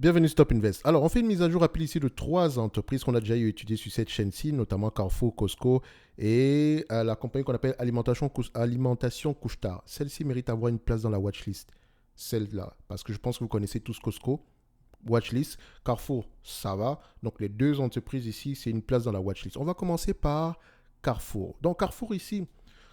Bienvenue sur Top Invest. Alors, on fait une mise à jour rapide ici de trois entreprises qu'on a déjà eu étudiées sur cette chaîne-ci, notamment Carrefour, Costco et la compagnie qu'on appelle Alimentation Couche-Tard. Celle-ci mérite d'avoir une place dans la watchlist. Celle-là, parce que je pense que vous connaissez tous Costco, watchlist. Carrefour, ça va. Donc, les deux entreprises ici, c'est une place dans la watchlist. On va commencer par Carrefour. Donc, Carrefour ici,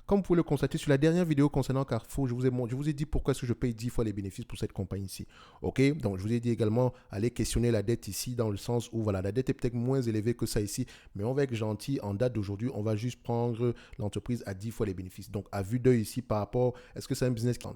comme vous pouvez le constater sur la dernière vidéo concernant Carrefour, je vous ai dit pourquoi est-ce que je paye 10 fois les bénéfices pour cette compagnie-ci. OK? Donc, je vous ai dit également, allez questionner la dette ici dans le sens où, voilà, la dette est peut-être moins élevée que ça ici, mais on va être gentil. En date d'aujourd'hui, on va juste prendre l'entreprise à 10 fois les bénéfices. Donc, à vue d'œil ici par rapport, est-ce que c'est un business qui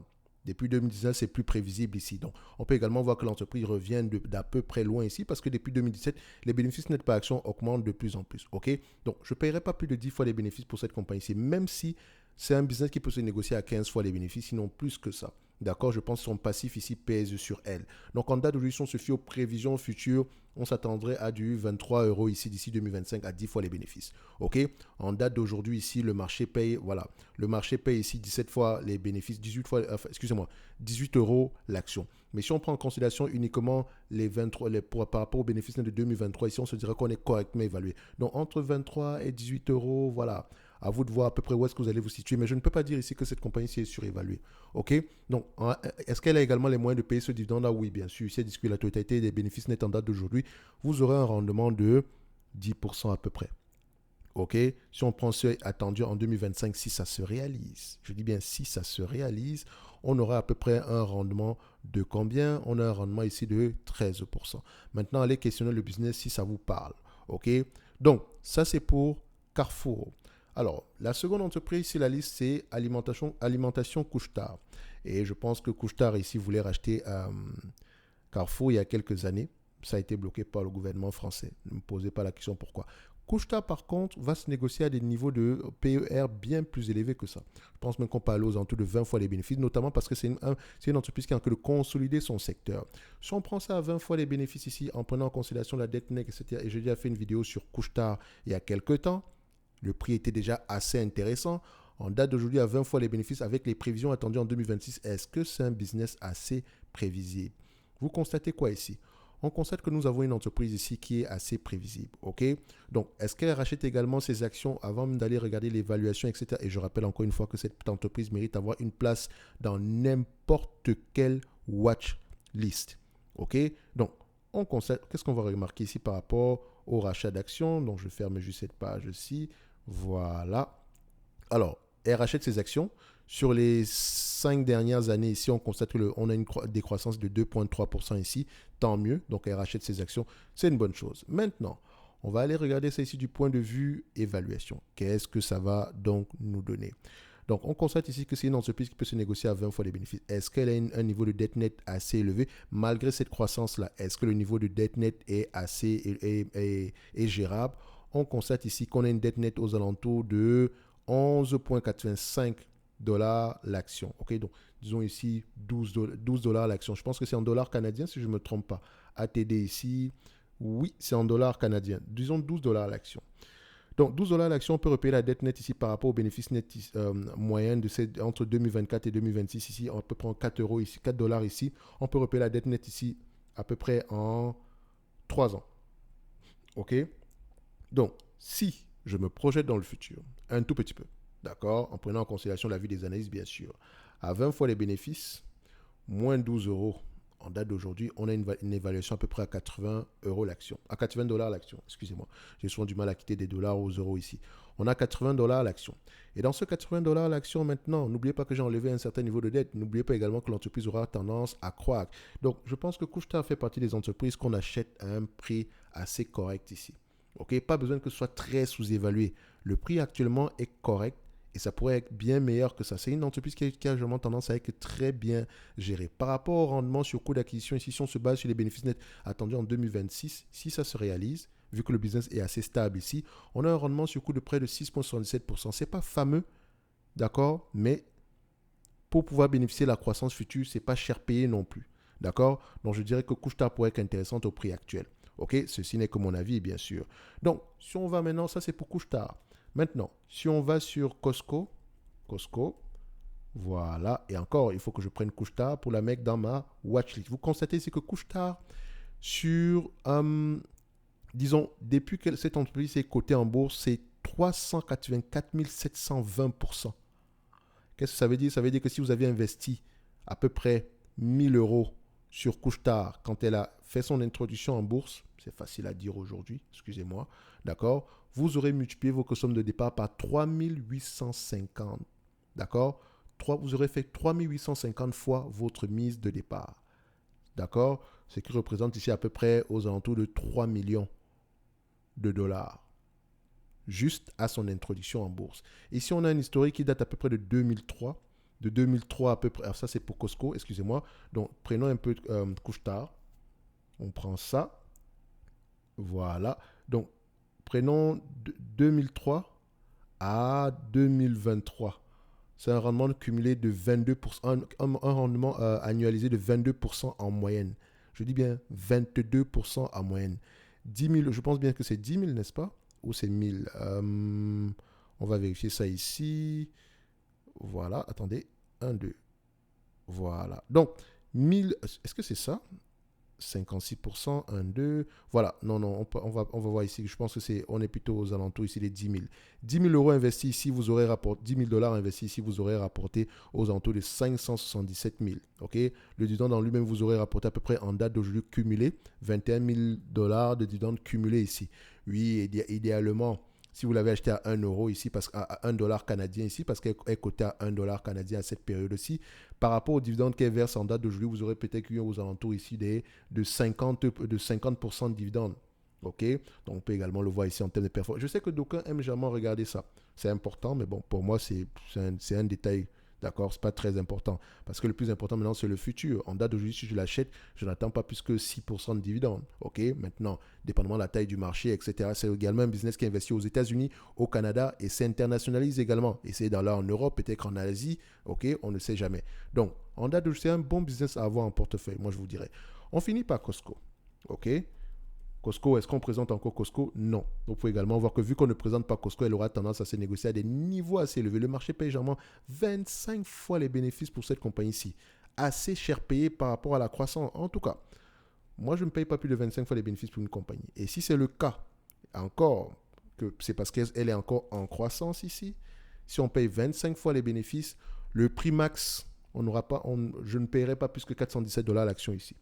depuis 2019, c'est plus prévisible ici. Donc, on peut également voir que l'entreprise revient d'à peu près loin ici parce que depuis 2017, les bénéfices nets par action augmentent de plus en plus. OK? Donc, je ne paierai pas plus de 10 fois les bénéfices pour cette compagnie-ci, même si c'est un business qui peut se négocier à 15 fois les bénéfices, sinon plus que ça. D'accord, je pense que son passif ici pèse sur elle. Donc en date d'aujourd'hui, si on se fie aux prévisions futures, on s'attendrait à du 23 euros ici d'ici 2025 à 10 fois les bénéfices. OK? En date d'aujourd'hui ici, le marché paye, voilà, le marché paye ici 17 fois les bénéfices, 18 fois, excusez-moi, 18 euros l'action. Mais si on prend en considération uniquement les 23, par rapport aux bénéfices de 2023, ici on se dirait qu'on est correctement évalué. Donc entre 23 et 18 euros, voilà. À vous de voir à peu près où est-ce que vous allez vous situer. Mais je ne peux pas dire ici que cette compagnie-ci est surévaluée. OK? Donc, est-ce qu'elle a également les moyens de payer ce dividende-là? Oui, bien sûr. Si elle discute la totalité des bénéfices nets en date d'aujourd'hui, vous aurez un rendement de 10% à peu près. OK? Si on prend ce attendu en 2025, si ça se réalise, je dis bien si ça se réalise, on aura à peu près un rendement de combien? On a un rendement ici de 13%. Maintenant, allez questionner le business si ça vous parle. OK? Donc, ça c'est pour Carrefour. Alors, la seconde entreprise sur la liste, c'est Alimentation Couche-Tard. Et je pense que Couche-Tard ici voulait racheter Carrefour il y a quelques années. Ça a été bloqué par le gouvernement français. Ne me posez pas la question pourquoi. Couche-Tard, par contre, va se négocier à des niveaux de PER bien plus élevés que ça. Je pense même qu'on peut aller aux alentours de 20 fois les bénéfices, notamment parce que c'est une entreprise qui a en train de consolider son secteur. Si on prend ça à 20 fois les bénéfices ici, en prenant en considération la dette nette, etc., et j'ai déjà fait une vidéo sur Couche-Tard il y a quelques temps, le prix était déjà assez intéressant. En date d'aujourd'hui, à 20 fois les bénéfices avec les prévisions attendues en 2026, est-ce que c'est un business assez prévisible? Vous constatez quoi ici? On constate que nous avons une entreprise ici qui est assez prévisible. OK? Donc, est-ce qu'elle rachète également ses actions avant même d'aller regarder l'évaluation, etc. Et je rappelle encore une fois que cette entreprise mérite d'avoir une place dans n'importe quelle watch list. OK? Donc, on constate, qu'est-ce qu'on va remarquer ici par rapport au rachat d'actions? Donc, je ferme juste cette page-ci. Voilà. Alors, elle rachète ses actions. Sur les 5 dernières années, ici, on constate qu'on a une décroissance de 2,3% ici. Tant mieux. Donc, elle rachète ses actions. C'est une bonne chose. Maintenant, on va aller regarder ça ici du point de vue évaluation. Qu'est-ce que ça va donc nous donner? Donc, on constate ici que c'est une entreprise qui peut se négocier à 20 fois les bénéfices. Est-ce qu'elle a un niveau de dette net assez élevé malgré cette croissance-là? Est-ce que le niveau de dette net est assez est gérable? On constate ici qu'on a une dette nette aux alentours de 11,85 dollars l'action. OK, donc disons ici 12 dollars l'action. Je pense que c'est en dollars canadiens si je ne me trompe pas. ATD ici, oui, c'est en dollars canadiens. Disons 12 dollars l'action. Donc 12 dollars l'action, on peut repayer la dette nette ici par rapport au bénéfice net moyen entre 2024 et 2026 ici. On peut prendre 4 euros ici, 4 dollars ici. On peut repayer la dette nette ici à peu près en 3 ans. OK? Donc, si je me projette dans le futur, un tout petit peu, d'accord, en prenant en considération la vie des analystes, bien sûr, à 20 fois les bénéfices, moins 12 euros en date d'aujourd'hui, on a une évaluation à peu près à 80 euros l'action, à 80 dollars l'action, excusez-moi, j'ai souvent du mal à quitter des dollars aux euros ici. On a 80 dollars l'action. Et dans ce 80 dollars l'action maintenant, n'oubliez pas que j'ai enlevé un certain niveau de dette, n'oubliez pas également que l'entreprise aura tendance à croître. Donc, je pense que Couche-Tard fait partie des entreprises qu'on achète à un prix assez correct ici. Ok, pas besoin que ce soit très sous-évalué. Le prix actuellement est correct et ça pourrait être bien meilleur que ça. C'est une entreprise qui a vraiment tendance à être très bien gérée. Par rapport au rendement sur coût d'acquisition, ici, si on se base sur les bénéfices nets attendus en 2026, si ça se réalise, vu que le business est assez stable ici, on a un rendement sur coût de près de 6,77%. Ce n'est pas fameux, d'accord, mais pour pouvoir bénéficier de la croissance future, ce n'est pas cher payé non plus. D'accord? Donc, je dirais que Couche-Tard pourrait être intéressante au prix actuel. OK? Ceci n'est que mon avis, bien sûr. Donc, si on va maintenant, ça c'est pour Couche-Tard. Maintenant, si on va sur Costco, voilà. Et encore, il faut que je prenne Couche-Tard pour la mettre dans ma watchlist. Vous constatez ici que Couche-Tard sur, disons, depuis que cette entreprise est cotée en bourse, c'est 384 720%. Qu'est-ce que ça veut dire? Ça veut dire que si vous avez investi à peu près 1000 euros sur Couche-Tard quand elle a fait son introduction en bourse, c'est facile à dire aujourd'hui, excusez-moi, d'accord? Vous aurez multiplié vos sommes de départ par 3850, d'accord? Vous aurez fait 3850 fois votre mise de départ, d'accord? Ce qui représente ici à peu près aux alentours de 3 millions de dollars, juste à son introduction en bourse. Ici, on a un historique qui date à peu près de 2003. De 2003 à peu près, alors ça c'est pour Costco, excusez-moi. Donc, prenons un peu Couche-Tard. On prend ça. Voilà. Donc, prenons de 2003 à 2023. C'est un rendement cumulé de 22%, un rendement annualisé de 22% en moyenne. Je dis bien 22% en moyenne. 10 000, je pense bien que c'est 10 000, n'est-ce pas? Ou c'est 1000. On va vérifier ça ici. Voilà, attendez. 1, 2. Voilà. Donc, 1000, est-ce que c'est ça? 56%, 1, 2. Voilà, non, non, on va voir ici. Je pense que on est plutôt aux alentours ici des 10 000. 10 000 euros investis ici, vous aurez rapporté, 10 000 dollars investis ici, vous aurez rapporté aux alentours de 577 000. OK? Le dividende en lui-même, vous aurez rapporté à peu près en date d'aujourd'hui cumulé 21 000 dollars de dividende cumulé ici. Oui, idéalement, si vous l'avez acheté à 1 euro ici, à 1 dollar canadien ici, parce qu'elle est cotée à 1 dollar canadien à cette période-ci, par rapport au dividende qu'elle verse en date d'aujourd'hui, vous aurez peut-être eu aux alentours ici de 50% de dividendes. OK? Donc, on peut également le voir ici en termes de performance. Je sais que d'aucuns aiment jamais regarder ça. C'est important, mais bon, pour moi, c'est un détail. D'accord? C'est pas très important. Parce que le plus important maintenant, c'est le futur. En date d'aujourd'hui, si je l'achète, je n'attends pas plus que 6% de dividendes. OK? Maintenant, dépendamment de la taille du marché, etc., c'est également un business qui investit aux États-Unis, au Canada et s'internationalise également. Et c'est d'aller en Europe, peut-être en Asie. OK? On ne sait jamais. Donc, en date d'aujourd'hui, c'est un bon business à avoir en portefeuille, moi je vous dirais. On finit par Costco. OK? Costco, est-ce qu'on présente encore Costco? Non. Vous pouvez également voir que vu qu'on ne présente pas Costco, elle aura tendance à se négocier à des niveaux assez élevés. Le marché paye généralement 25 fois les bénéfices pour cette compagnie-ci. Assez cher payé par rapport à la croissance. En tout cas, moi, je ne paye pas plus de 25 fois les bénéfices pour une compagnie. Et si c'est le cas, encore, que c'est parce qu'elle est encore en croissance ici, si on paye 25 fois les bénéfices, le prix max, je ne paierai pas plus que 417 dollars l'action ici.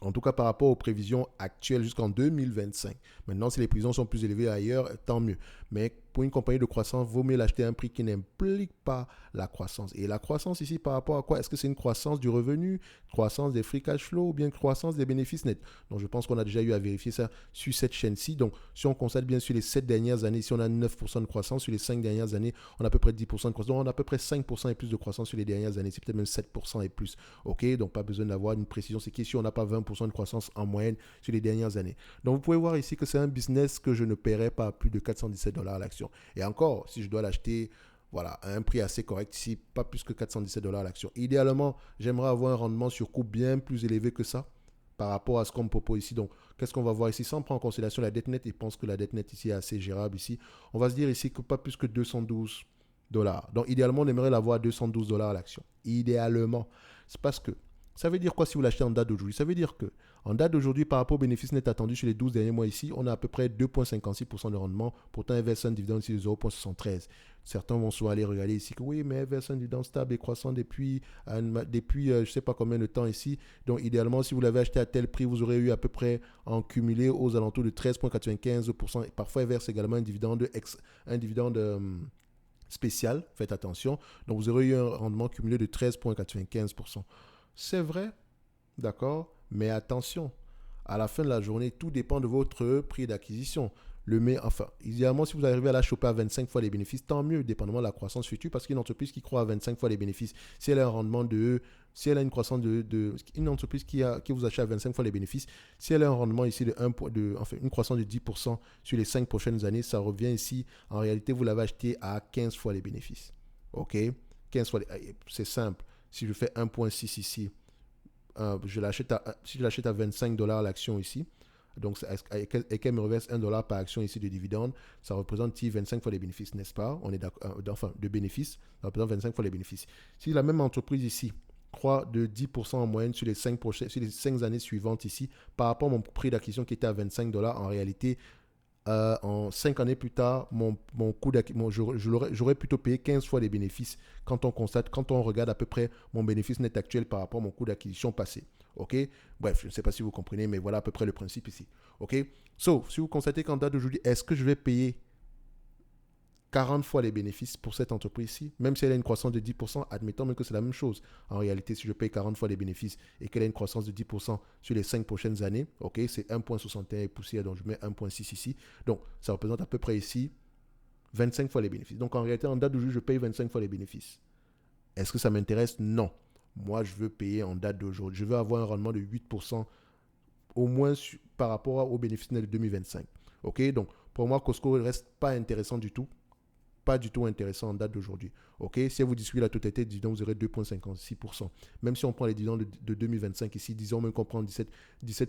En tout cas, par rapport aux prévisions actuelles jusqu'en 2025. Maintenant, si les prévisions sont plus élevées ailleurs, tant mieux. Mais pour une compagnie de croissance, vaut mieux l'acheter à un prix qui n'implique pas la croissance. Et la croissance ici, par rapport à quoi? Est-ce que c'est une croissance du revenu, croissance des free cash flow ou bien croissance des bénéfices nets? Donc, je pense qu'on a déjà eu à vérifier ça sur cette chaîne-ci. Donc, si on constate bien sur les 7 dernières années, si on a 9% de croissance, sur les 5 dernières années, on a à peu près 10% de croissance. Donc, on a à peu près 5% et plus de croissance sur les dernières années. C'est peut-être même 7% et plus. OK? Donc, pas besoin d'avoir une précision. C'est qu'ici, on n'a pas 20% de croissance en moyenne sur les dernières années. Donc, vous pouvez voir ici que c'est un business que je ne paierai pas à plus de 417 dollars l'action. Et encore, si je dois l'acheter, voilà, à un prix assez correct, ici, pas plus que 417 dollars l'action. Idéalement, j'aimerais avoir un rendement sur coût bien plus élevé que ça par rapport à ce qu'on me propose ici. Donc, qu'est-ce qu'on va voir ici? Sans prendre en considération la dette nette, je pense que la dette nette ici est assez gérable ici. On va se dire ici que pas plus que 212 dollars. Donc, idéalement, on aimerait l'avoir à 212 dollars l'action. Idéalement. C'est parce que ça veut dire quoi si vous l'achetez en date d'aujourd'hui? Ça veut dire que en date d'aujourd'hui, par rapport au bénéfice net attendu sur les 12 derniers mois ici, on a à peu près 2,56% de rendement. Pourtant, elle verse un dividende ici de 0,73. Certains vont souvent aller regarder ici que oui, mais elle verse un dividende stable et croissant depuis je ne sais pas combien de temps ici. Donc, idéalement, si vous l'avez acheté à tel prix, vous aurez eu à peu près en cumulé aux alentours de 13,95%. Et parfois, elle verse également un dividende, spécial. Faites attention. Donc, vous aurez eu un rendement cumulé de 13,95%. C'est vrai, d'accord, mais attention, à la fin de la journée, tout dépend de votre prix d'acquisition. Idéalement, si vous arrivez à la choper à 25 fois les bénéfices, tant mieux, dépendamment de la croissance future, parce qu'une entreprise qui croît à 25 fois les bénéfices, si elle a un rendement si elle a une croissance une entreprise qui vous achète à 25 fois les bénéfices, si elle a un rendement ici une croissance de 10% sur les 5 prochaines années, ça revient ici, en réalité, vous l'avez acheté à 15 fois les bénéfices. OK? 15 fois c'est simple. Si je fais 1,6 ici, si je l'achète à 25 dollars l'action ici, donc et qu'elle me reverse 1 dollar par action ici de dividende, ça représente 25 fois les bénéfices, n'est-ce pas? On est d'accord, enfin, de bénéfices, ça représente 25 fois les bénéfices. Si la même entreprise ici croît de 10% en moyenne sur les 5 années suivantes ici, par rapport à mon prix d'acquisition qui était à 25 dollars, en réalité, en 5 années plus tard, mon coût j'aurais plutôt payé 15 fois les bénéfices quand on regarde à peu près mon bénéfice net actuel par rapport à mon coût d'acquisition passé. OK? Bref, je ne sais pas si vous comprenez, mais voilà à peu près le principe ici. OK? So, si vous constatez qu'en date d'aujourd'hui, est-ce que je vais payer 40 fois les bénéfices pour cette entreprise-ci, même si elle a une croissance de 10%, admettons même que c'est la même chose. En réalité, si je paye 40 fois les bénéfices et qu'elle a une croissance de 10% sur les 5 prochaines années, ok, c'est 1,61 et poussière, donc je mets 1,6 ici. Donc, ça représente à peu près ici 25 fois les bénéfices. Donc, en réalité, en date d'aujourd'hui, je paye 25 fois les bénéfices. Est-ce que ça m'intéresse? Non. Moi, je veux payer en date d'aujourd'hui. Je veux avoir un rendement de 8% au moins par rapport aux bénéfices nets de 2025. Ok, donc pour moi, Costco ne reste pas intéressant du tout. Pas du tout intéressant en date d'aujourd'hui. Ok, si vous distribuez la totalité des dividendes, vous aurez 2,56%. Même si on prend les dividendes de 2025 ici, disons même qu'on prend 17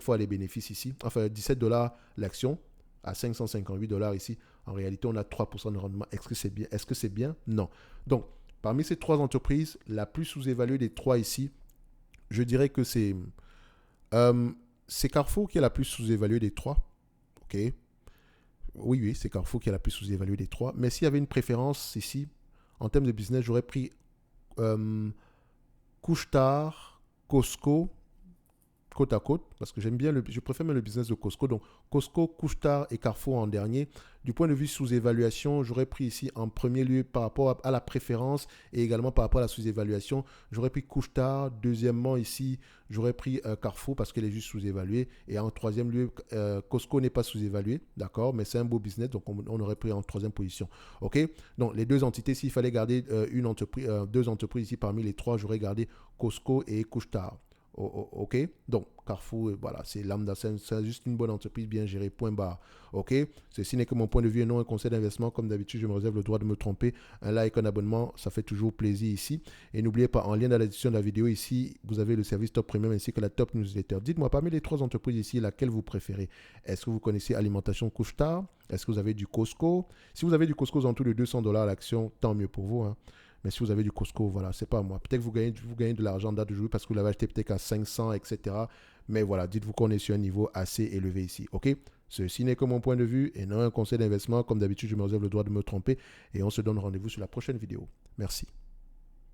fois les bénéfices ici, enfin 17 dollars l'action à 558 dollars ici, en réalité on a 3% de rendement. Est-ce que c'est bien? Est-ce que c'est bien? Non. Donc, parmi ces trois entreprises, la plus sous-évaluée des trois ici, je dirais que euh, c'est Carrefour qui est la plus sous-évaluée des trois. Ok. Oui, c'est Carrefour qui est la plus sous-évaluée des trois. Mais s'il y avait une préférence ici, en termes de business, j'aurais pris euh, Couche-Tard, Costco, côte à côte, parce que je préfère même le business de Costco. Donc, Costco, Couche-Tard et Carrefour en dernier. Du point de vue sous-évaluation, j'aurais pris ici en premier lieu par rapport à la préférence et également par rapport à la sous-évaluation, j'aurais pris Couche-Tard. Deuxièmement, ici, j'aurais pris Carrefour parce qu'elle est juste sous-évaluée. Et en troisième lieu, Costco n'est pas sous-évalué, d'accord, mais c'est un beau business, donc on aurait pris en troisième position. OK? Donc, les deux entités, s'il fallait garder deux entreprises ici parmi les trois, j'aurais gardé Costco et Couche-Tard. OK? Donc, Carrefour, voilà, c'est lambda, c'est juste une bonne entreprise bien gérée, point barre. OK? Ceci n'est que mon point de vue et non un conseil d'investissement. Comme d'habitude, je me réserve le droit de me tromper. Un like, un abonnement, ça fait toujours plaisir ici. Et n'oubliez pas, en lien dans la description de la vidéo ici, vous avez le service Top Premium ainsi que la Top Newsletter. Dites-moi, parmi les trois entreprises ici, laquelle vous préférez? Est-ce que vous connaissez Alimentation Couche-Tard? Est-ce que vous avez du Costco? Si vous avez du Costco en tout de 200 dollars l'action, tant mieux pour vous, hein. Mais si vous avez du Costco, voilà, c'est pas moi. Peut-être que vous gagnez de l'argent en date d'aujourd'hui parce que vous l'avez acheté peut-être à 500, etc. Mais voilà, dites-vous qu'on est sur un niveau assez élevé ici. OK? Ceci n'est que mon point de vue et non un conseil d'investissement. Comme d'habitude, je me réserve le droit de me tromper. Et on se donne rendez-vous sur la prochaine vidéo. Merci.